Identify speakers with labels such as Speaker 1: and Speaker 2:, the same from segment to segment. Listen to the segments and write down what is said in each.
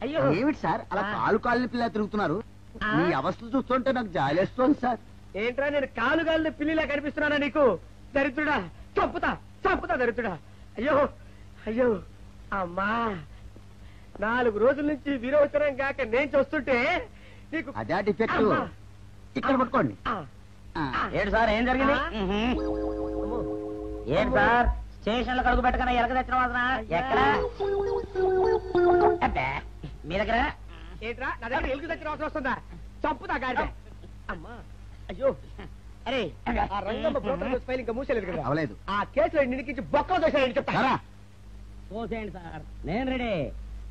Speaker 1: అయ్యో
Speaker 2: ఏమిటి సార్ అలా కాలు పిల్ల తిరుగుతున్నారు? మీ అవస్థలు చూస్తుంటే నాకు జాలేస్తోంది సార్.
Speaker 1: ఏంట్రా నేను కాలుగాలిన పిల్లిలా కనిపిస్తున్నానా నీకు? దరిద్రుడా, చంపుతా దరిద్రుడా. అయ్యో అయ్యో అమ్మా, 4 రోజుల నుంచి విరోచనం కాక నేను చూస్తుంటే నీకు
Speaker 2: అదే డిఫెక్ట్. ఇక్కడ పట్టుకోండి.
Speaker 3: ఏంటి సార్ ఏం జరిగింది? ఏంటి సార్ స్టేషన్ లో కడుగు పెట్టకన్నా ఎలక తెచ్చిన వాసన ఎక్కడ? మీ దగ్గర
Speaker 1: ఏంట్రా నా దగ్గర ఎలుగు తెచ్చిన అవసరం వస్తుందా? చంపుతా గాడిద. అమ్మా అయ్యో, అరే ఆ రంగమ్మ బ్రోకర్ ఫైల్ ఇంకా మూసేలేదు కదా?
Speaker 2: అవలేదు.
Speaker 1: ఆ కేసులో నిడికించి బొక్కలు దోశాడని చెప్తా.
Speaker 3: చూసేయండి సార్, నేను రెడీ.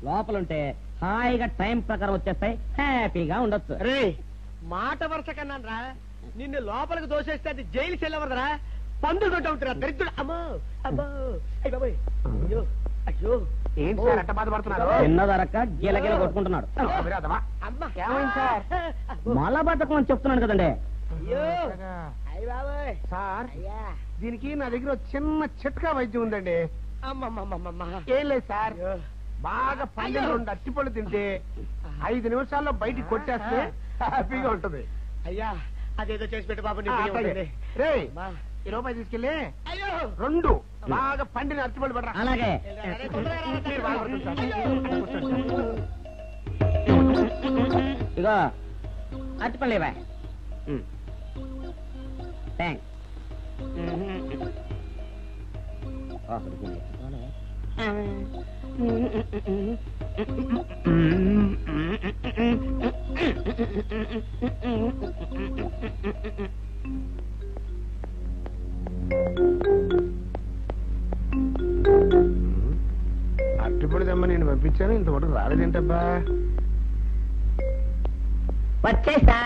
Speaker 3: లోపలుంటే హాయిగా టైం ప్రకారం వచ్చేస్తాయి, హ్యాపీగా ఉండొచ్చు.
Speaker 1: రే మాట వరుస కన్నాను రా, నిన్ను లోపలికి దోసేస్తే అది జైలు చెల్లవరదరా, పందులు దొడ్డ అవుతురా దరిద్రుడు. అమ్మో అబ్బో అయ్య బాబోయ్, అయ్యో అయ్యో.
Speaker 2: ఏంటి సార్ అట్ట బాధపడుతున్నారు?
Speaker 3: చిన్నదరక్క గిలగిల కొట్టుకుంటున్నాడు.
Speaker 1: అమ్మా
Speaker 2: ఏమైంది సార్?
Speaker 3: మలబద్ధకం అని చెప్తున్నాను కదండి.
Speaker 1: అయ్యో అయ్య బాబోయ్
Speaker 2: సార్
Speaker 1: అయ్యా.
Speaker 2: దీనికి నా దగ్గర చిన్న చిట్కా వైద్యం ఉందండి.
Speaker 1: అమ్మమ్మమ్మమ్మ
Speaker 2: ఏం లేదు సార్, బాగా పండిన 2 అట్టిపళ్ళు తింటే 5 నిమిషాల్లో బయటికి కొట్టేస్తే హ్యాపీగా ఉంటుంది.
Speaker 1: అయ్యా అదేదో చేసి పెట్టు బాబు.
Speaker 2: రే ఈ రూపాయి తీసుకెళ్ళి
Speaker 1: అయ్యో
Speaker 2: 2 బాగా పండిన అట్టిపళ్ళు పడరా.
Speaker 3: అలాగే ఇగో అరటిపళ్ళు ఇవ్వ. థ్యాంక్స్.
Speaker 2: అట్టిపడి దమ్మ నేను పంపించాను, ఇంతవరకు రాలేదేంటబ్బా?
Speaker 3: వచ్చేసా.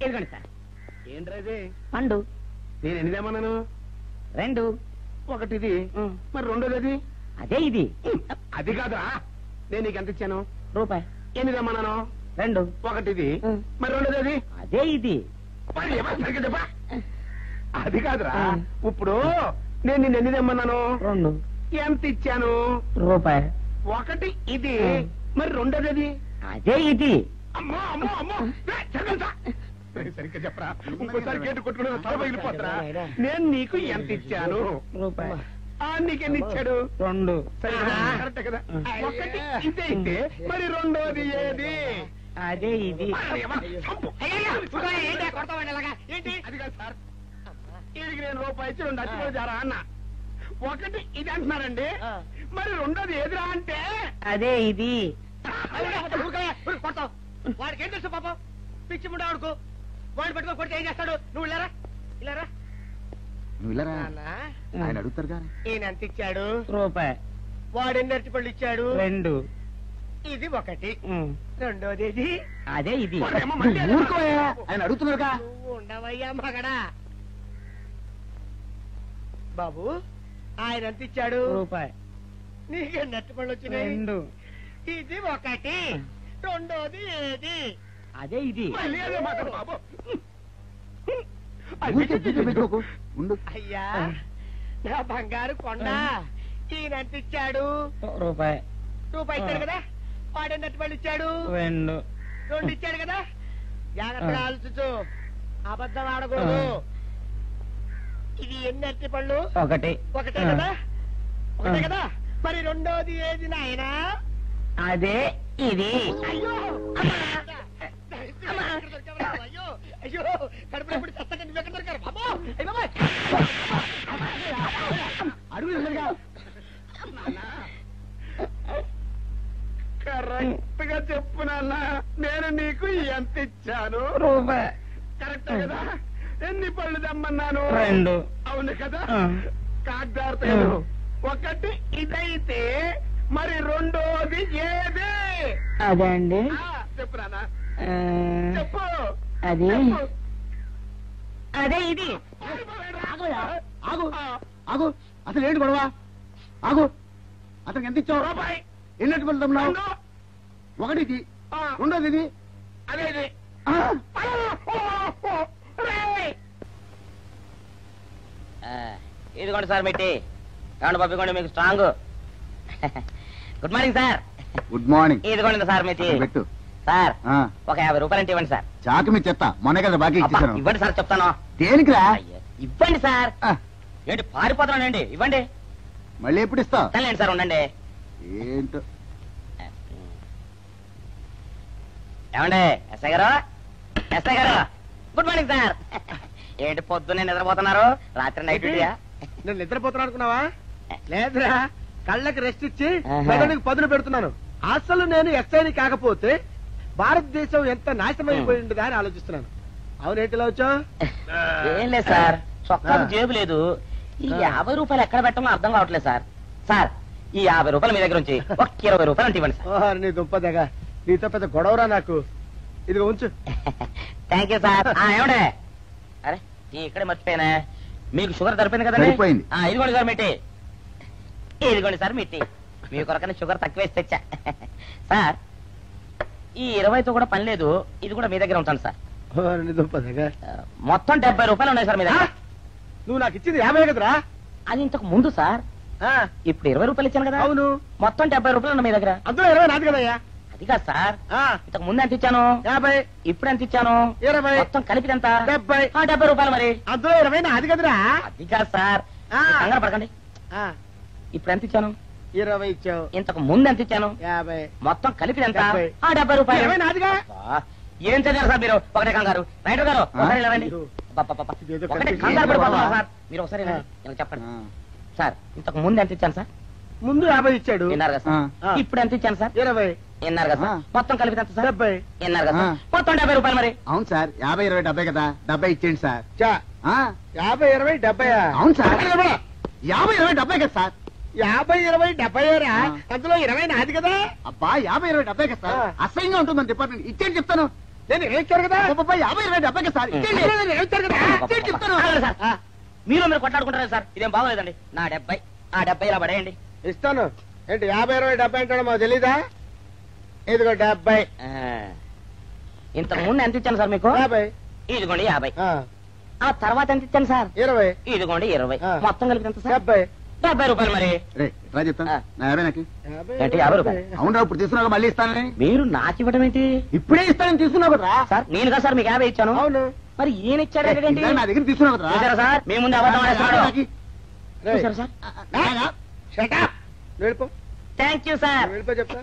Speaker 3: ఇదిగోండి సార్.
Speaker 2: ఏంట్రా
Speaker 3: పండు.
Speaker 2: నేను ఎన్ని తెమ్మన్నాను?
Speaker 3: 2.
Speaker 2: ఒకటిది, మరి రెండోది?
Speaker 3: అదే ఇది.
Speaker 2: అది కాదురా, నేను నీకు ఎంత ఇచ్చాను?
Speaker 3: రూపాయి.
Speaker 2: ఎన్ని తెమ్మన్నాను?
Speaker 3: 2.
Speaker 2: ఒకటిది, మరి రెండోది?
Speaker 3: అదే ఇది.
Speaker 2: మరి ఎవరు సరిగ్గా చెప్పా? అది కాదురా, ఇప్పుడు నేను నిన్ను ఎన్ని తెమ్మన్నాను?
Speaker 3: 2.
Speaker 2: ఎంత ఇచ్చాను?
Speaker 3: రూపాయి.
Speaker 2: ఒకటి ఇది, మరి రెండోది?
Speaker 3: అదే ఇది.
Speaker 2: అమ్మో అమ్మో అమ్మో, సరిగ్గా చెప్పరా, ఇంకోసారి గేటు కొట్టుకుని తల పగిలిపోతురా. నేను నీకు ఎంత ఇచ్చాను?
Speaker 3: రూపాయి.
Speaker 2: నీకెన్ని ఇచ్చాడు?
Speaker 3: 2.
Speaker 2: కరెక్ట్ కదా? ఒకటి ఇదే అయితే మరి రెండోది ఏది?
Speaker 3: అదే ఇది.
Speaker 1: ఏంటి
Speaker 2: అది కాదు సార్, ఇది నేను రూపాయి ఇచ్చి 2 అచ్చిపోయి జారా అన్న. ఒకటి ఇది అంటున్నారండి, మరి రెండోది ఏదిరా అంటే?
Speaker 3: అదే ఇది.
Speaker 1: కొడతావు. వాడికి ఏం తెలుసు పాపం, పిచ్చి ముండా వాడుకో. వాడిని పట్టుకొని కొడితే ఏం చేస్తాడు? నువ్వు ఇలారా ఇలారా.
Speaker 2: నువ్వు ఇలా ఆయన అడుగుతారు కానీ.
Speaker 1: ఈయన ఎంత ఇచ్చాడు?
Speaker 3: రూపాయి.
Speaker 1: వాడు ఎన్ని అరటిపళ్ళు ఇచ్చాడు?
Speaker 3: 2.
Speaker 1: ఇది ఒకటి, రెండోది ఇది.
Speaker 3: అదే ఇది.
Speaker 2: ఆయన అడుగుతున్నారుగా.
Speaker 1: నువ్వు ఉండవయ్యా మగడా. బాబు ఆయన ఎంత ఇచ్చాడు?
Speaker 3: రూపాయి.
Speaker 1: నీకెన్ని అరటిపళ్ళు వచ్చినాయి?
Speaker 3: 2.
Speaker 1: ఇది ఒకటి, రెండోది ఏది?
Speaker 3: అదే ఇది.
Speaker 1: అయ్యా నా బంగారు కొండ, ఈయన ఎంత ఇచ్చాడు?
Speaker 3: రూపాయి.
Speaker 1: రూపాయి ఇచ్చాడు కదా. వాడెన్ని అరటిపళ్ళు ఇచ్చాడు?
Speaker 3: 2.
Speaker 1: 2 ఇచ్చాడు కదా. జాగ్రత్తగా ఆలోచించు, అబద్ధం ఆడకూడదు. ఇది ఎన్ని అరటిపళ్ళు?
Speaker 3: 1.
Speaker 1: ఒకటే కదా. ఒకటే కదా, మరి రెండోది ఏది నాయనా?
Speaker 3: అదే ఇది.
Speaker 1: అయ్యో అయ్యో అయ్యో, కడుపులో ఇప్పుడు చస్తగా నువ్వు ఎక్కడ దొరికారు బాబు?
Speaker 2: అడుగు కరెక్ట్ గా చెప్పు నాన్న, నేను నీకు ఎంత ఇచ్చాను?
Speaker 3: రూపాయి.
Speaker 2: కరెక్ట్ కదా. ఎన్ని పళ్ళు తెమ్మన్నాను?
Speaker 3: 2.
Speaker 2: అవును కదా. కాగ్దార్తేను. ఒకటి ఇదైతే మరి రెండోది ఏది?
Speaker 3: అదే అండి.
Speaker 2: చెప్పు నాన్న, చెప్పు.
Speaker 3: అది అదే ఇది.
Speaker 2: ఆగు ఆగు, అసలు ఏంటి గొడవ? ఆగు, అతనికి ఎంత ఇచ్చావు? రూపాయి. ఎన్నట్టు వెళ్తున్నావు? ఒకటి ఇది, రెండోది ఇది, అదే ఇది.
Speaker 3: ఇదిగోండి సార్ పెట్టి ఏమండి పంపించండి, మీకు strong. Good morning sir.
Speaker 2: Good morning.
Speaker 3: ఇదిగోండి సార్ మీ టీ.
Speaker 2: పెట్టు.
Speaker 3: సార్
Speaker 2: ఆ,
Speaker 3: ఒక 50 రూపాయలు ఇవ్వండి సార్.
Speaker 2: చాకు మీ చెత్త మొన్న కదా బాకీ
Speaker 3: అబ్బా,
Speaker 2: ఇచ్చేసాను.
Speaker 3: ఇవ్వండి సార్ చెప్తాను.
Speaker 2: దేనికిరా?
Speaker 3: అయ్యో, ఇవ్వండి సార్.
Speaker 2: ఆ,
Speaker 3: ఏంటి పారిపోతున్నానండి? ఇవ్వండి.
Speaker 2: మళ్ళీ ఎప్పుడు ఇస్తావు?
Speaker 3: తల్లండి సార్, ఉండండి.
Speaker 2: ఏంటో.
Speaker 3: ఏమండి ఎస్ఐ గారు, ఎస్ఐ గారు, గుడ్ మార్నింగ్ సార్. ఏంటి పొద్దున్నే నిద్రపోతున్నారు? రాత్రి నైట్ డ్యూటీయా?
Speaker 1: నేను నిద్రపోతున్నా అనుకున్నావా? లేదురా, కళ్ళకి రెస్ట్ ఇచ్చి
Speaker 3: ఆహా.
Speaker 1: మెదడుకి పదును పెడుతున్నాను. అసలు నేను ఎస్ఐని కాకపోతే భారతదేశం ఎంత నాశనం అయిపోయింది అని ఆలోచిస్తున్నాను. అవునేంటిలా వచ్చా?
Speaker 3: ఏం లేదు సార్, చొక్కాకు జేబు లేదు. ఈ 50 రూపాయలు ఎక్కడ పెట్టాలో అర్థం కావట్లేదు సార్. సార్ ఈ 50 రూపాయలు మీ దగ్గర నుంచి ఒక 20 రూపాయలు అంటే ఇవ్వండి సార్.
Speaker 1: నీ దుంపదగా, నీతో పెద్ద గొడవరా నాకు. ఇదిగో ఉంచు.
Speaker 3: Thank you sir. ఏమండే, అరే ఈ ఇక్కడే మర్చిపోయానే, మీకు షుగర్ సరిపోయింది కదండి?
Speaker 2: సరిపోయింది.
Speaker 3: ఇదిగోండి సార్ మిట్టి. ఇదిగోండి సార్ మిట్టి. మీ కొరకనే షుగర్ తక్కువ వేసి తెచ్చా. సార్ ఈ 20తో కూడా పని లేదు, ఇది కూడా మీ దగ్గర ఉంటాను సార్.
Speaker 1: నీ దుంపదగా,
Speaker 3: మొత్తం 70 రూపాయలు ఉన్నాయి సార్ మీ దగ్గర.
Speaker 1: నువ్వు నాకు ఇచ్చింది 50 కదరా?
Speaker 3: అది ఇంతకు ముందు సార్, ఇప్పుడు 20 రూపాయలు ఇచ్చాను కదా.
Speaker 1: అవును,
Speaker 3: మొత్తం 70 రూపాయలు ఉన్నాయి మీ దగ్గర.
Speaker 1: అందులో 20 నాది కదయ్యా.
Speaker 3: అది కాదు సార్, ఇంతకు ముందు ఎంత ఇచ్చాను?
Speaker 1: 50.
Speaker 3: ఇప్పుడు ఎంత ఇచ్చాను?
Speaker 1: 20.
Speaker 3: మొత్తం కలిపి ఎంత?
Speaker 1: 70.
Speaker 3: 70 రూపాయలు మరి.
Speaker 1: అందులో 20 నాది కదరా?
Speaker 3: అది కాదు సార్, కంగారు పడకండి. ఇప్పుడు ఎంత ఇచ్చాను?
Speaker 1: 20 ఇచ్చావు.
Speaker 3: ఇంతకు ముందు ఎంత ఇచ్చాను?
Speaker 1: 50.
Speaker 3: మొత్తం కలిపి ఎంత?
Speaker 1: 70.
Speaker 3: 70 రూపాయలు.
Speaker 1: 20 నాదిగా.
Speaker 3: అబ్బా, ఏం చదివారు సార్ మీరు? ఒకటే కంగారు. రైటర్ గారు ఒకసారి ఇలా రండి. అబ్బబ్బబ్బబ్బ. ఒకటే కంగారు పడిపోతున్నారు సార్. మీరు ఒకసారి ఇలా రండి. ఇలా చెప్పండి సార్. ఇంతకు ముందు ఎంత ఇచ్చాను సార్?
Speaker 1: ముందు 50 ఇచ్చాడు.
Speaker 3: విన్నారు కదా సార్. ఇప్పుడు ఎంత ఇచ్చాను సార్?
Speaker 1: 20.
Speaker 3: విన్నారు కదా సార్. మొత్తం కలిపి ఎంత సార్?
Speaker 1: 70.
Speaker 3: విన్నారు కదా సార్. మొత్తం 70 రూపాయలు మరి.
Speaker 2: అవును సార్, 50, 20, 70 కదా. 70 ఇచ్చేయండి సార్.
Speaker 1: చా,
Speaker 2: ఆ,
Speaker 1: 50, 20, 70.
Speaker 2: అవును సార్. 50, 20, 70 కదా సార్.
Speaker 1: 50, 20, 70 రా.
Speaker 2: ఆ.
Speaker 1: అందులో 20 నాది కదా.
Speaker 2: అబ్బా 50, 20, 70 కదా సార్. అసహ్యంగా ఉంటుంది మన డిపార్ట్మెంట్. ఇచ్చేయండి చెప్తాను.
Speaker 1: నేను ఇచ్చారు కదా.
Speaker 2: అబ్బబ్బా, 50, 20, 70 కదా సార్. ఇచ్చేయండి.
Speaker 1: నేను ఇచ్చారు కదా.
Speaker 2: ఇచ్చేయండి చెప్తాను.
Speaker 3: ఆగండి సార్. మీరు కొట్లాడుకుంటారా సార్? ఇదేం బాగోలేదండి. నా 70, ఆ 70 ఇలా పడేయండి.
Speaker 1: ఇస్తాను. ఏంటి 50, 20, 70 అంటాడు మాకు తెలీదా? ఇదిగో 70.
Speaker 3: ఇంతకు ముందు ఎంత ఇచ్చాను సార్ మీకు?
Speaker 1: 50.
Speaker 3: ఇదిగోండి 50.
Speaker 1: ఆ,
Speaker 3: ఆ తర్వాత ఎంత ఇచ్చాను సార్?
Speaker 1: 20.
Speaker 3: ఇదిగోండి 20.
Speaker 1: ఆ.
Speaker 3: మొత్తం కలిపి ఎంత సార్?
Speaker 1: 70.
Speaker 3: 70 రూపాయలు మరి.
Speaker 2: రే రా చెప్తాను. నా 50 నాకు.
Speaker 1: 50,
Speaker 3: ఏంటి 50 రూపాయలు?
Speaker 2: అవునరా, ఇప్పుడు తీసుకున్నాక మళ్ళీ ఇస్తానని.
Speaker 3: మీరు నాకు ఇవ్వడం ఏంటి
Speaker 2: ఇప్పుడే ఇస్తానని తీసుకున్నావు కదరా.
Speaker 3: సార్? నేను కదా సార్ మీకు 50 ఇచ్చాను.
Speaker 1: అవును.
Speaker 3: మరి ఈయన ఇచ్చాడు ఏంటి?
Speaker 2: ఇందాక నా దగ్గర తీసుకున్నావు కదరా.
Speaker 3: చూసారా సార్, మీ ముందు అబద్ధం ఆడేస్తున్నాడు.
Speaker 1: రేయ్,
Speaker 3: చూసారా సార్?
Speaker 1: shut up. వెళ్ళిపో.
Speaker 3: Thank you sir.
Speaker 1: వెళ్ళిపో చెప్తా.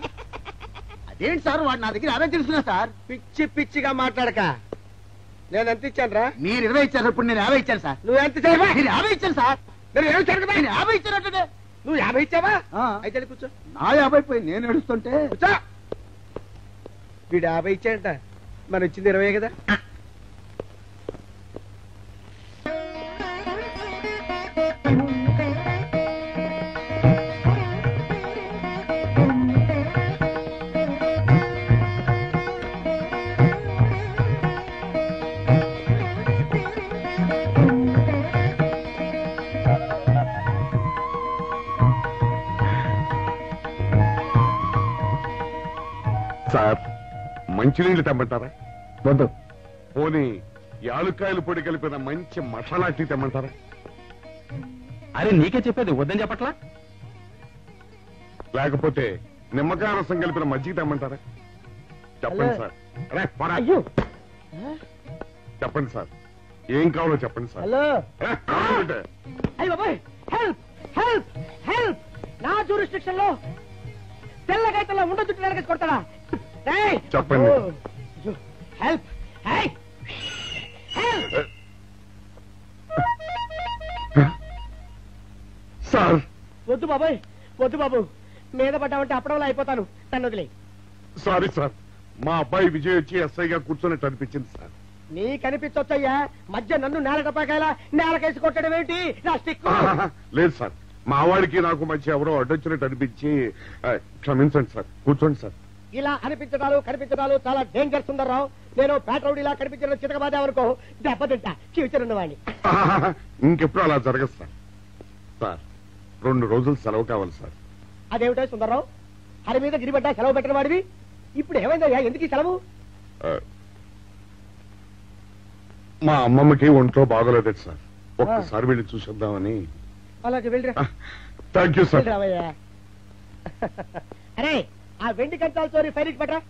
Speaker 2: అదేంటి సార్, వాడు నా దగ్గర 50 తీసుకున్నా సార్.
Speaker 1: పిచ్చి పిచ్చిగా మాట్లాడక. నేను ఎంత ఇచ్చాను రా?
Speaker 2: మీరు 20 ఇచ్చారు, ఇప్పుడు నేను 50 ఇచ్చాను సార్.
Speaker 1: నువ్వు ఎంత ఇచ్చావా?
Speaker 2: మీరు 50 ఇచ్చాను సార్.
Speaker 1: నేను 20 ఇచ్చాను కదా.
Speaker 2: నేను 50 ఇచ్చానంటే
Speaker 1: నువ్వు 50 ఇచ్చావా? అయితే వెళ్ళి కూర్చో.
Speaker 2: నా 50 పోయి నేను ఏడుస్తుంటే.
Speaker 1: కూర్చో. వీడు 50 ఇచ్చాడంట, మనం ఇచ్చింది 20 కదా.
Speaker 4: సార్, మంచినీళ్ళు తెమ్మంటారా?
Speaker 2: వద్దు.
Speaker 4: పోనీ యాలుక్కాయలు పొడి కలిపిన మంచి మసాలా టీ తెమ్మంటారా?
Speaker 5: అరే నీకే చెప్పేది వద్దని చెప్పట్లా?
Speaker 4: లేకపోతే నిమ్మకాయ రసం కలిపిన మజ్జిగ తెమ్మంటారా? చెప్పండి
Speaker 1: హలో.
Speaker 4: సార్. అరే, పోరా.
Speaker 1: అయ్యో.
Speaker 4: చెప్పండి సార్, ఏం కావాలో చెప్పండి సార్.
Speaker 1: హలో.
Speaker 4: ఏ, కావాలంటే.
Speaker 1: అయ్య బాబాయ్, హెల్ప్ హెల్ప్ హెల్ప్. నా జ్యూరిస్డిక్షన్ లో తెల్ల గైతల్లో ఉండ చుట్టూ నరకేసి కొడతాడా? రేయ్.
Speaker 4: చెప్పండి.
Speaker 1: ఓ, అయ్యో, హెల్ప్. హే, హెల్ప్.
Speaker 4: సార్,
Speaker 1: వద్దు బాబాయ్, వద్దు బాబు. మీద పడ్డామంటే అప్పడంలో అయిపోతాను. తను వదిలే.
Speaker 4: సారీ సార్, మా అబ్బాయి విజయ్ వచ్చి ఎస్ఐగా కూర్చొని అనిపించింది సార్.
Speaker 1: నీ కనిపించొచ్చయ్యా, మధ్య నన్ను నేల టపాకాయలా నేలకేసి కొట్టడం ఏమిటి? నా స్టిక్.
Speaker 4: లేదు సార్, మా వాడికి నాకు మధ్య ఎవరో అడ్డొచ్చినట్టు అనిపించి క్షమించండి సార్. కూర్చోండి సార్.
Speaker 1: ఇలా అనిపించడాలు కనిపించడాలు చాలా డేంజర్ సుందర్రావు. నేను పేట్రౌడీలా కనిపించడం చితకబాదామనుకో దెబ్బతింటా ఫ్యూచర్ ఉన్నవాడిని.
Speaker 4: ఇంకెప్పుడు అలా జరగదు సార్. సార్, 2 రోజులు సెలవు కావాలి సార్.
Speaker 1: అదేమిటో సుందర్రావు, హరి మీద గిరిబడ్డా సెలవు పెట్టిన వాడివి. ఇప్పుడు ఏమైందయ్యా, ఎందుకు ఈ సెలవు?
Speaker 4: ఆ, మా అమ్మమ్మకి ఒంట్లో బాగోలేదు సార్. ఒక్కసారి వెళ్ళి చూసేద్దామని.
Speaker 1: అలాగే వెళ్ళిరా.
Speaker 4: Thank you sir.
Speaker 1: వెళ్ళిరావయ్యా. అరే ఆ వెండి కంచాల చోరీ ఫైలికి పట్రా.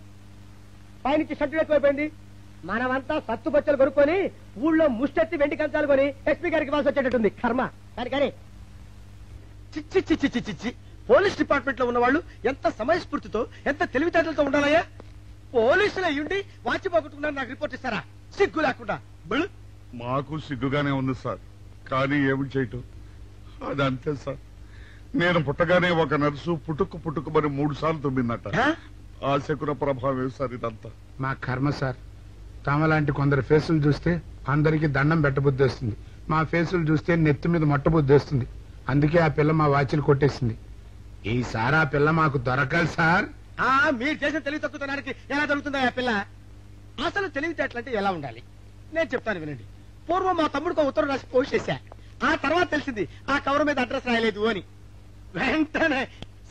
Speaker 1: పైనుంచి షట్టు ఎక్కువైపోయింది. మనమంతా సత్తు బొచ్చలు కొనుక్కొని ఊళ్ళో ముష్టెత్తి వెండి కంచాలు కొని ఎస్పీ గారికి ఇవ్వాల్సి వచ్చేటట్టుంది. కర్మ. కానీ చిచ్చి చిచ్చి చిచ్చి చిచ్చి. పోలీస్ డిపార్ట్మెంట్ లో ఉన్న వాళ్ళు ఎంత సమయస్ఫూర్తితో ఎంత తెలివితేటలతో ఉండాలయ్యా. పోలీసులు అయ్యుండి వాచి పోగొట్టుకున్నారు నాకు రిపోర్ట్ ఇస్తారా? సిగ్గు లేకుండా.
Speaker 4: మాకు సిగ్గుగానే ఉంది సార్, కానీ ఏమి చేయటం అదంతే సార్. నేను పుట్టగానే ఒక నర్సు పుట్టుకు మరి 3 సార్లు తుమ్మిందట. ఆ శకున ప్రభావం సార్ ఇదంతా.
Speaker 6: మా కర్మ సార్. తమలాంటి కొందరు ఫేసులు చూస్తే అందరికి దండం పెట్టబుద్ధి వస్తుంది. మా ఫేసులు చూస్తే నెత్తి మీద మొట్టబుద్ధి వస్తుంది. అందుకే ఆ పిల్ల మా వాచిలు కొట్టేసింది. ఈసారి ఆ పిల్ల మాకు దొరకాలి సార్.
Speaker 1: మీరు చేసిన తెలివి తక్కువతనానికి ఎలా దొరుకుతుందా ఆ పిల్ల? అసలు తెలివితేటలంటే ఎలా ఉండాలి నేను చెప్తాను వినండి. పూర్వం మా తమ్ముడికి ఉత్తరం రాసి పోస్ట్ చేశా. ఆ తర్వాత తెలిసింది ఆ కవర్ మీద అడ్రస్ రాయలేదు అని. వెంటనే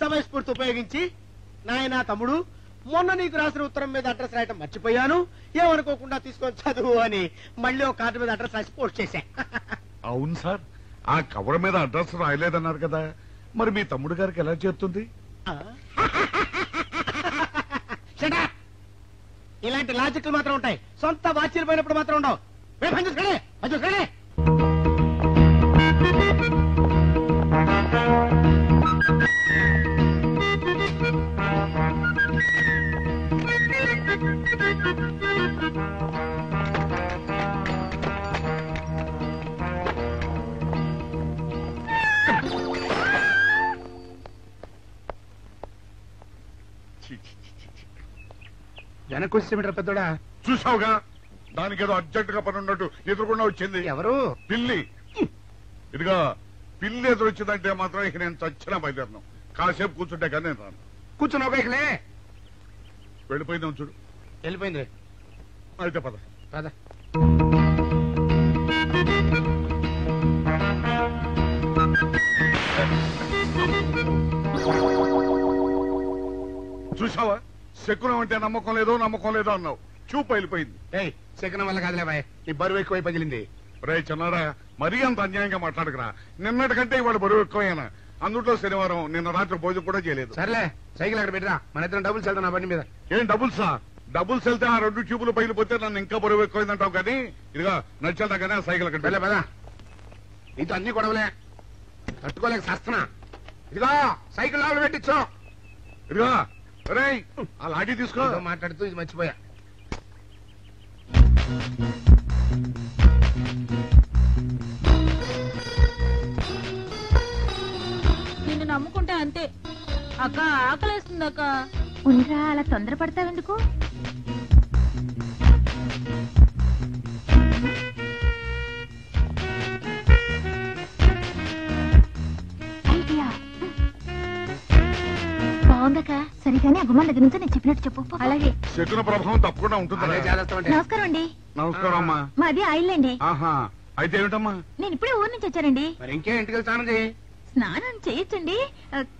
Speaker 1: సమయస్ఫూర్తి ఉపయోగించి, నాయనా తమ్ముడు, మొన్న నీకు రాసిన ఉత్తరం మీద అడ్రస్ రాయటం మర్చిపోయాను, ఏమనుకోకుండా తీసుకొని చదువు అని మళ్ళీ ఒక కార్డు మీద అడ్రస్ రాసి పోస్ట్ చేశా.
Speaker 4: అవును సార్, ఆ కవర్ మీద అడ్రస్ రాయలేదన్నారు కదా, మరి మీ తమ్ముడు గారికి ఎలా చేస్తుంది?
Speaker 1: ఇలాంటి లాజిక్లు మాత్రం ఉంటాయి, సొంత వాచీలు పోయినప్పుడు మాత్రం ఉండవు.
Speaker 6: వెనక్కి వచ్చేమిట్రా పెద్దోడా?
Speaker 4: చూసావుగా, దానికి ఏదో అర్జెంట్ గా పని ఉన్నట్టు ఎదురుకుండా వచ్చింది.
Speaker 6: ఎవరు?
Speaker 4: పిల్లి. ఇదిగా పిల్లి ఎదురు వచ్చిందంటే మాత్రం ఇక నేను చచ్చినా బయలుదేరను. కాసేపు కూర్చుంటే కానీ నేను రాను.
Speaker 6: కూర్చున్నావు ఇకలే.
Speaker 4: వెళ్ళిపోయిందాం చూడు.
Speaker 6: వెళ్ళిపోయింది.
Speaker 4: అయితే పద
Speaker 6: పద.
Speaker 4: చూసావా, శకునం అంటే నమ్మకం లేదో అన్నావు. చూపు వెళ్ళిపోయింది.
Speaker 6: ఏయ్, శకనం వల్ల కాదులే బాయ్, నీ బరువు ఎక్కువై పగిలింది.
Speaker 4: రే చిన్నారా, మరీ అంత అన్యాయంగా మాట్లాడకురా. నిన్నటికంటే ఇవాళ బరువు ఎక్కువైనా. అందులో శనివారం నిన్న రాత్రి భోజనం కూడా చేయలేదు.
Speaker 6: సర్లే, సైకిల్ అక్కడ పెట్టరా, మన ఇద్దరం డబ్బులు వెళ్తాం నా బండి మీద.
Speaker 4: ఏం డబుల్సా? డబుల్స్ వెళ్తే ఆ 2 ట్యూబులు పగిలిపోతే నన్ను ఇంకా బరువు ఎక్కువైందంటావు. కానీ ఇదిగా నడిచేదా కానీ ఆ సైకిల్ అక్కడ
Speaker 6: వెళ్ళే పదా. నీతో అన్ని గొడవలే, తట్టుకోలేక సస్తున్నా. ఇదిగో సైకిల్ లోపల పెట్టించు.
Speaker 4: ఇదిగా రే, ఆ లాఠీ తీసుకో.
Speaker 6: మాట్లాడుతూ ఇది మర్చిపోయా.
Speaker 7: నిన్ను నమ్ముకుంటే అంతే అక్క. ఆకలేస్తుంది అక్క.
Speaker 8: ఉండరా, అలా తొందరపడతావెందుకు? ఐడియా బాగుందక్క. సరిగానే ఆ గుమ్మాల దగ్గర నుంచి నేను చెప్పినట్టు చెప్పు. అలాగే.
Speaker 4: శకున ప్రభావం తప్పకుండా ఉంటుంది.
Speaker 8: నమస్కారం అండి.
Speaker 4: నమస్కారం అమ్మా.
Speaker 8: మాది ఆయిల్ అండి.
Speaker 4: ఆహా, అయితే ఏమిటమ్మా?
Speaker 8: నేను ఇప్పుడే ఊరు నుంచి వచ్చానండి.
Speaker 6: మరి ఇంకే ఇంటికి స్నానం చేయి.
Speaker 8: స్నానం చేయొచ్చండి,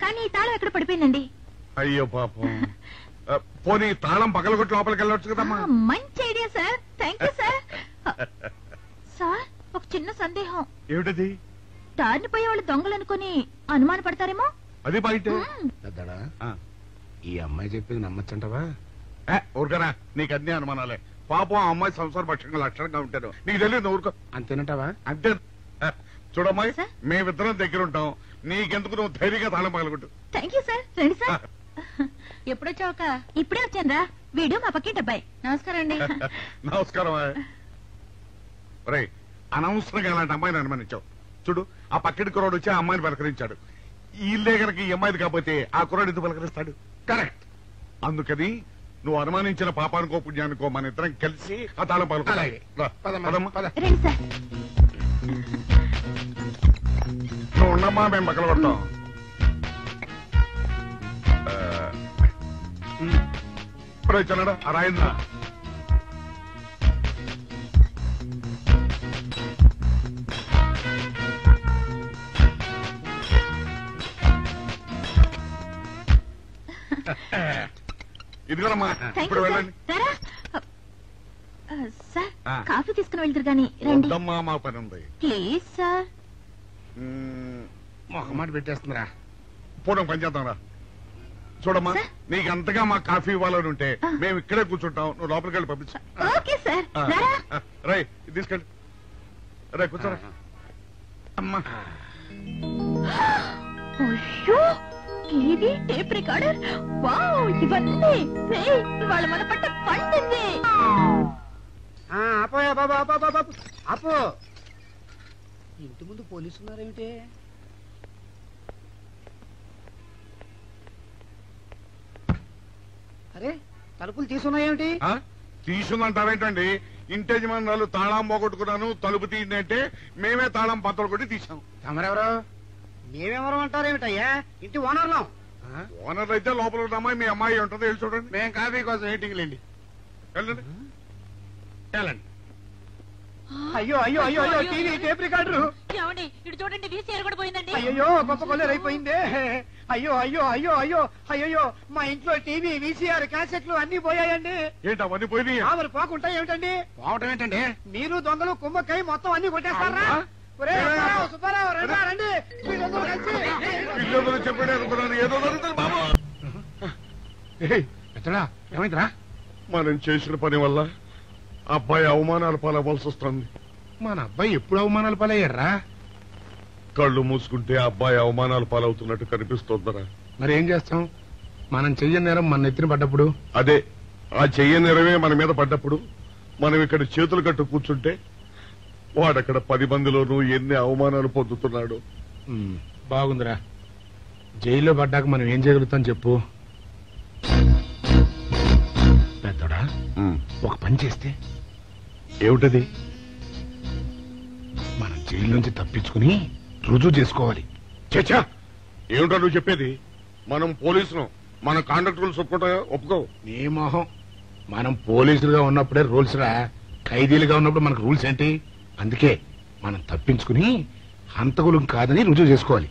Speaker 8: కానీ తాళం ఎక్కడ పడిపోయిందండి.
Speaker 4: అయ్యో పాపం. పోనీ తాళం పగలగొట్టి లోపలికి వెళ్ళొచ్చు కదమ్మా.
Speaker 8: మంచి idea sir, thank you sir. Sir, ఒక చిన్న సందేహం.
Speaker 4: ఏమిటది?
Speaker 8: దారిని పోయే వాళ్ళు దొంగలనుకుని అనుమాన పడతారేమో.
Speaker 4: అది బయట.
Speaker 6: పెద్దడా, ఈ అమ్మాయి చెప్పింది నమ్మచ్చంటవా?
Speaker 4: ఊరుకరా, నీకు అన్ని అనుమానాలే. పాపం ఆ అమ్మాయి సంసార పక్షంగా లక్షణంగా ఉంటారు. నీకు తెలియదు. ఊరుకో.
Speaker 6: అంతేనంటావా?
Speaker 4: అంతే. చూడమ్మాయి, మేమిద్దరం దగ్గర ఉంటాం. నీకెందుకు, నువ్వు ధైర్యంగా తాళం పగలగొట్టు.
Speaker 8: Thank you sir. రండి సార్. ఎప్పుడొచ్చావుక? ఇప్పుడే వచ్చాను రా. వీడు మా పక్కింటి అబ్బాయి. నమస్కారం అండి.
Speaker 4: నమస్కారం. రే, అనవసరంగా అలాంటి అమ్మాయిని అనుమానించావు. చూడు, ఆ పక్కింటి కుర్రాడు వచ్చి ఆ అమ్మాయిని పలకరించాడు. ఈ ఇల్లే కనుక ఈ అమ్మాయిది కాకపోతే ఆ కుర్రాడు ఎందుకు పలకరిస్తాడు? కరెక్ట్. అందుకని నువ్వు అనుమానించిన పాపానికో పుణ్యానికో మన ఇద్దరం కలిసి ఆ తాళం పగలగొట్టాలి.
Speaker 8: రండి సార్.
Speaker 4: నువ్వు ఉండమ్మా, మేము పక్కన కొడతాం. ఇప్పుడు వచ్చాడా ఆ రాయిందా? ఇదిగోనమ్మా, ఇప్పుడు వెళ్ళండి.
Speaker 8: సార్, కాఫీ తీసుకుని వెళ్తారు గాని రండి.
Speaker 4: వద్దమ్మా, మా పని ఉంది.
Speaker 8: Please sir.
Speaker 6: మొహమాట పెట్టేస్తుందిరా.
Speaker 4: పూర్వం పని చేద్దాం రా. చూడమ్మా నీకు అంతగా మా కాఫీ ఇవ్వాలని ఉంటే మేము ఇక్కడే కూర్చుంటాం, నువ్వు లోపలికి వెళ్ళి పంపించు.
Speaker 8: Okay sir.
Speaker 4: రై తీసుకెళ్ళి రే కూర్చోరా అమ్మా.
Speaker 8: అయ్యో టీవీ, టేప్ రికార్డర్, వావ్ ఇవన్నీ ఇవాళ మన పట్ట పండింది.
Speaker 2: అపోయా బాబా బాబా అపో, ఇంటి ముందు పోలీసు ఉన్నారేమిటి? అరే తలుపులు తీసున్నాయేమిటి?
Speaker 4: తీసుందంటారేంటండి? ఇంటి యజమానులు తాళం పోగొట్టుకున్నాను తలుపు తీయండి అంటే మేమే తాళం పత్రాలు కొట్టి తీసాం.
Speaker 2: తమరెవరు? మేమెవరు అంటారేమిటయ్యా? ఇంటి ఓనర్లం.
Speaker 4: ఓనర్ అయితే లోపల ఉన్న అమ్మాయి మీ అమ్మాయి ఉంటుందో వెళ్ళి చూడండి.
Speaker 6: మేము కాఫీ కోసం వెయిటింగ్ లేండి.
Speaker 4: వెళ్ళండి వెళ్ళండి.
Speaker 1: అయ్యో అయ్యో అయ్యో అయ్యో టీవీ, టేప్ రికార్డరు.
Speaker 7: ఏమండి ఇటు చూడండి, వీసీఆర్ కూడా పోయిందండి.
Speaker 1: అయ్యో గొప్ప కొల్లేరైపోయిందే. అయ్యో అయ్యో అయ్యో అయ్యో అయ్యో మా ఇంట్లో టీవీ, వీసీఆర్, క్యాసెట్లు అన్ని పోయాయండి.
Speaker 4: ఏంటి అవన్నీ పోయినాయి?
Speaker 1: మరి పోకుండా ఏమిటండి?
Speaker 6: పోవటం ఏంటండి?
Speaker 1: మీరు దొంగలు కుమ్మక్కై మొత్తం అన్ని కొట్టేస్తారా? సుబ్బారావు రండి రండి, మీరందరూ కలిసి.
Speaker 4: ఇల్లు చెప్పాడు అనుకున్నాను, ఏదో జరుగుతుంది బాబు.
Speaker 6: ఎత్తడా ఏమైందిరా?
Speaker 4: మనం చేసిన పని వల్ల అబ్బాయి అవమానాలు పాలవ్వాల్సి వస్తుంది.
Speaker 6: మన అబ్బాయి ఎప్పుడు అవమానాలు పాలయ్యారా?
Speaker 4: కళ్ళు మూసుకుంటే అబ్బాయి అవమానాలు పాలవుతున్నట్టు కనిపిస్తోందరా.
Speaker 6: మరి ఏం చేస్తాం? మనం చెయ్యని నేరం మన నెత్తిన పడ్డప్పుడు,
Speaker 4: అదే ఆ చెయ్య నెరవే మన మీద పడ్డప్పుడు మనం ఇక్కడ చేతులు కట్టు కూర్చుంటే వాడక్కడ 10 మందిలోనూ ఎన్ని అవమానాలు పొందుతున్నాడు.
Speaker 6: బాగుందిరా. జైల్లో పడ్డాక మనం ఏం చేయగలుగుతాం చెప్పు? పెద్దోడా ఒక పని చేస్తే
Speaker 4: ఏమిటది?
Speaker 6: మనం జైలు నుంచి తప్పించుకుని రుజువు చేసుకోవాలి.
Speaker 4: చచ్చా ఏమిటో నువ్వు చెప్పేది? మనం పోలీసులు, మన కాండక్ట్ రూల్స్ ఒప్పుకో.
Speaker 6: నీ మొహం, మనం పోలీసులుగా ఉన్నప్పుడే రూల్స్ రా, ఖైదీలుగా ఉన్నప్పుడు మనకు రూల్స్ ఏంటి? అందుకే మనం తప్పించుకుని హంతకులు కాదని రుజువు చేసుకోవాలి.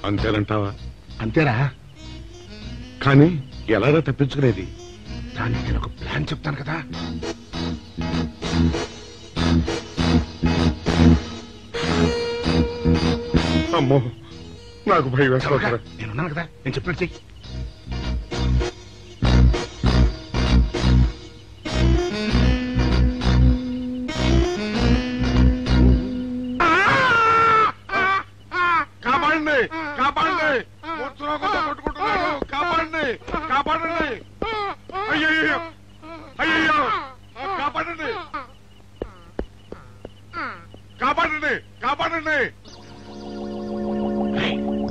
Speaker 4: అంతేనంటావా?
Speaker 6: అంతేరా.
Speaker 4: కానీ ఎలాగా తప్పించుకునేది?
Speaker 6: దానికి నేను ఒక ప్లాన్ చెప్తాను కదా.
Speaker 4: అమ్మో నాకు భయం వేస్తా.
Speaker 6: నేనున్నాను కదా, నేను చెప్పినట్టు చెయ్యి.
Speaker 4: కాపాడండి కాపాడండి, కొట్టుకుంటున్నాడు, కాపాడండి కాపాడండి, అయ్యో అయ్యో కాపాడండి కాపాడండి కాపాడండి.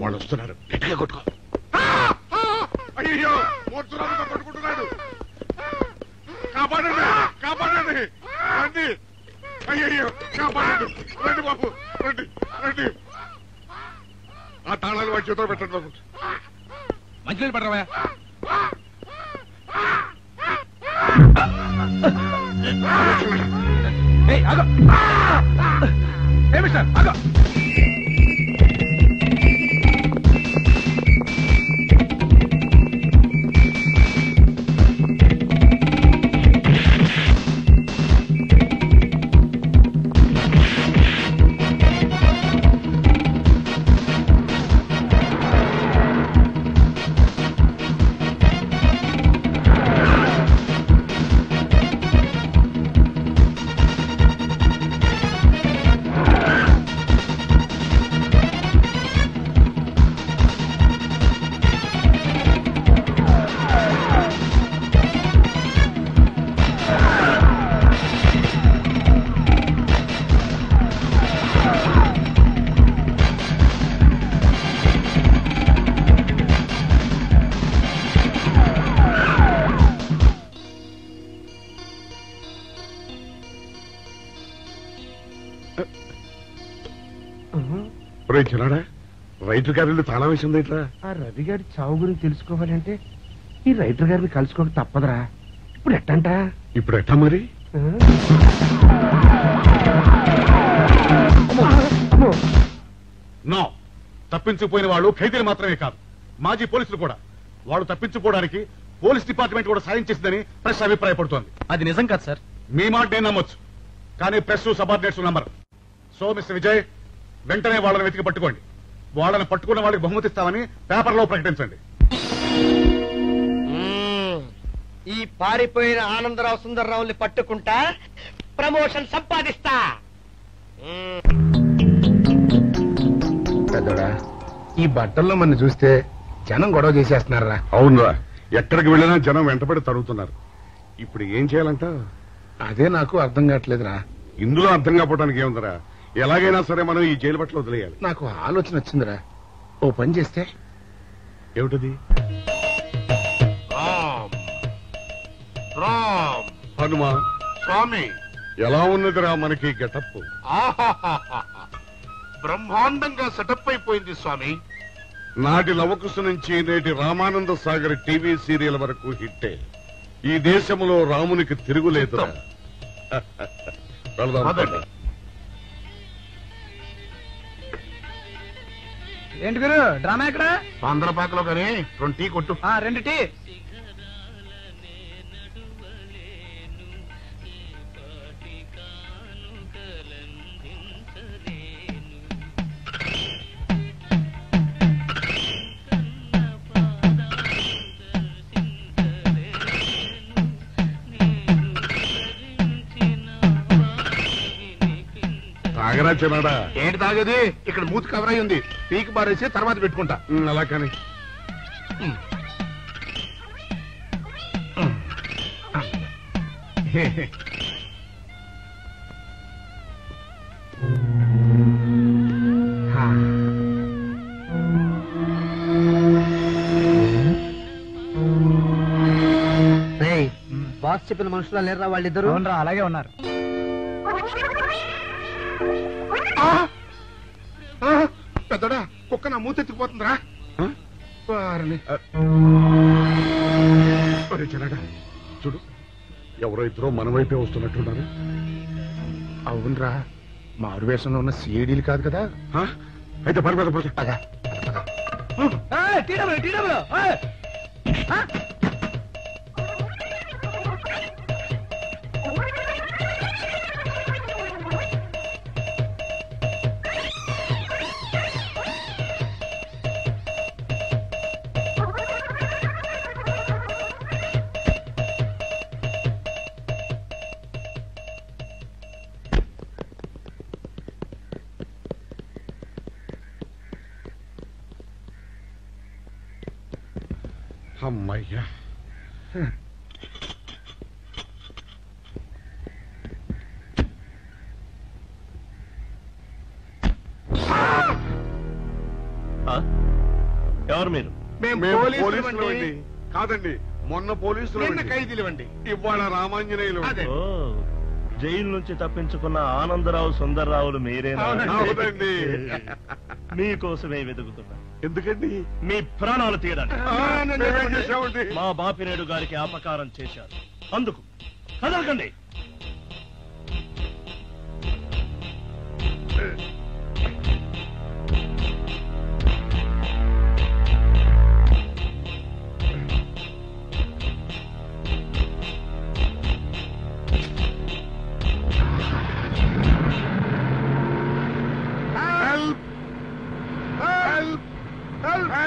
Speaker 6: వాళ్ళు వస్తున్నారు, గట్టిగా కొట్టుకో.
Speaker 4: అయ్యో మూర్తురాలతో కొట్టుకుంటున్నాడు, కాపాడండి కాపాడండి రండి, అయ్యో కాపాడండి, రండి బాబు రండి రండి. ఆ తాళాలు వాడి చేతిలో పెట్టండి బాబు.
Speaker 5: మంచి పడరా.
Speaker 4: చిన్నాడా రైటర్ గారి తాళం వేసింది ఇట్లా.
Speaker 6: ఆ రవి గారి చావు గురించి తెలుసుకోవాలంటే ఈ రైటర్ గారిని కలుసుకోక తప్పదురా. ఇప్పుడు ఎట్టంట?
Speaker 4: ఇప్పుడు ఎట్టా మరి? నో, తప్పించుకుపోయిన వాళ్ళు ఖైదీలు మాత్రమే కాదు, మాజీ పోలీసులు కూడా. వాళ్ళు తప్పించుకోవడానికి పోలీస్ డిపార్ట్మెంట్ కూడా సాయం చేసిందని ప్రెస్ అభిప్రాయపడుతోంది.
Speaker 5: అది నిజం కాదు సార్.
Speaker 4: మీ మాట నేను నమ్మొచ్చు, కానీ press subordinates number. So mister Vijay, వెంటనే వాళ్ళని వెతికి పట్టుకోండి. వాళ్ళని పట్టుకున్న వాళ్ళకి బహుమతి ఇస్తామని పేపర్లో ప్రకటించండి.
Speaker 1: ఈ పారిపోయిన ఆనందరావు సుందర్రావుని పట్టుకుంటా ప్రమోషన్ సంపాదిస్తా.
Speaker 6: పెద్దోడా, ఈ బట్టల్లో మన చూస్తే జనం గొడవ చేసేస్తున్నారా?
Speaker 4: అవునరా, ఎక్కడికి వెళ్ళినా జనం వెంటబడి తరుగుతున్నారు. ఇప్పుడు ఏం చేయాలంట?
Speaker 6: అదే నాకు అర్థం కావట్లేదురా.
Speaker 4: ఇందులో అర్థం కాకపోవడానికి ఏముందరా? ఎలాగైనా సరే మనం ఈ జైలు బట్టలు వదిలేయాలి.
Speaker 6: నాకు ఆలోచన వచ్చిందిరా. ఓ పని చేస్తే.
Speaker 4: ఏమిటది?
Speaker 9: రామ్
Speaker 4: హనుమా
Speaker 9: స్వామి,
Speaker 4: ఎలా ఉన్నదిరా మనకి గెటప్?
Speaker 9: బ్రహ్మాండంగా సెటప్ అయిపోయింది స్వామి.
Speaker 4: నాటి లవకుశ నుంచి నేటి రామానంద సాగర్ టీవీ సీరియల్ వరకు హిట్టే. ఈ దేశంలో రామునికి తిరుగులేదు.
Speaker 1: ఏంటి గురు డ్రామా ఎక్కడ?
Speaker 9: ఆంధ్రపాకలో కానీ 2 టీ కొట్టు.
Speaker 1: 2 టీ.
Speaker 4: తాగరా చిన్నాడా?
Speaker 9: ఏంటి తాగేది? ఇక్కడ మూతి కవర్ అయి ఉంది. పీకి బారేసి తర్వాత పెట్టుకుంటా.
Speaker 4: అలా కానీ
Speaker 1: బాస్ చెప్పిన మనుషులా లేరా వాళ్ళిద్దరు? అలాగే ఉన్నారు.
Speaker 9: పెద్దడా, కుక్క నా మూతెత్తిపోతుందిరా.
Speaker 4: చిన్నాడా చూడు, ఎవరో ఇద్దరు మన వైపే వస్తున్నట్టున్నారు.
Speaker 6: అవునరా, మారు వేషంలో ఉన్న సిఐడీలు కాదు కదా.
Speaker 4: అయితే పద. అమ్మయ్యా,
Speaker 9: ఎవరు మీరు?
Speaker 4: మేము పోలీసులు అండి. కాదండి, మొన్న పోలీసులు
Speaker 9: నిన్న ఖైదీలు అండి.
Speaker 4: ఇవాళ రామాంజనేయులు.
Speaker 9: అదే.
Speaker 5: జైలు నుంచి తప్పించుకున్న ఆనందరావు సుందర్రావులు మీరేనా?
Speaker 4: అవునండి.
Speaker 5: మీకోసమే వెతుకుతున్నా.
Speaker 4: ఎందుకండి?
Speaker 5: మీ ప్రాణాలు తీయడానికి.
Speaker 4: మేమేం చేశామండి?
Speaker 5: మా బాపినేడు గారికి అపకారం చేశారు, అందుకు కదలకండి.